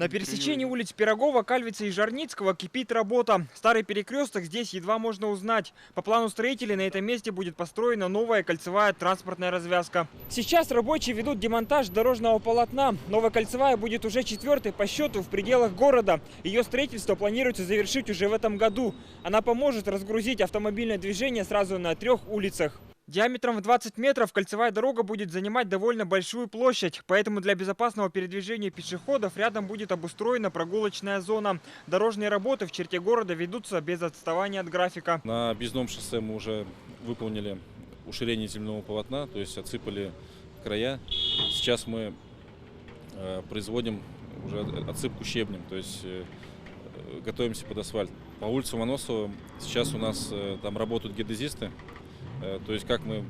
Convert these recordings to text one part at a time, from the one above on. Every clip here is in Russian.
На пересечении улиц Пирогова, Кальвица и Жарницкого кипит работа. Старый перекресток здесь едва можно узнать. По плану строителей на этом месте будет построена новая кольцевая транспортная развязка. Сейчас рабочие ведут демонтаж дорожного полотна. Новая кольцевая будет уже 4-й по счету в пределах города. Ее строительство планируется завершить уже в этом году. Она поможет разгрузить автомобильное движение сразу на 3 улицах. Диаметром в 20 метров кольцевая дорога будет занимать довольно большую площадь, поэтому для безопасного передвижения пешеходов рядом будет обустроена прогулочная зона. Дорожные работы в черте города ведутся без отставания от графика. На объездном шоссе мы уже выполнили уширение земляного полотна, то есть отсыпали края. Сейчас мы производим уже отсыпку щебнем, то есть готовимся под асфальт. По улице Ломоносова сейчас у нас там работают геодезисты. То есть как мы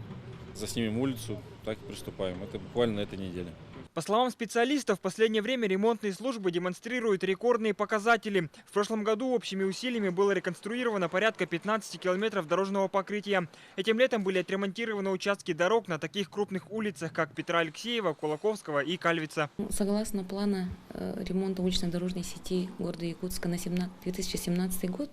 заснимем улицу, так и приступаем. Это буквально на этой неделе. По словам специалистов, в последнее время ремонтные службы демонстрируют рекордные показатели. В прошлом году общими усилиями было реконструировано порядка 15 километров дорожного покрытия. Этим летом были отремонтированы участки дорог на таких крупных улицах, как Петра Алексеева, Кулаковского и Кальвица. Согласно плана ремонта улично-дорожной сети города Якутска на 2017 год,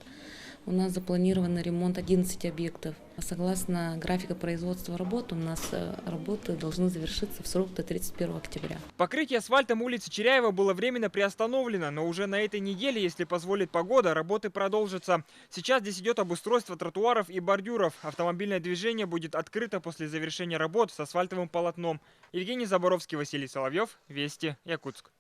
у нас запланирован ремонт 11 объектов. Согласно графика производства работ, у нас работы должны завершиться в срок до 31 октября. Покрытие асфальтом улицы Черяева было временно приостановлено, но уже на этой неделе, если позволит погода, работы продолжатся. Сейчас здесь идет обустройство тротуаров и бордюров. Автомобильное движение будет открыто после завершения работ с асфальтовым полотном. Евгений Заборовский, Василий Соловьев, Вести, Якутск.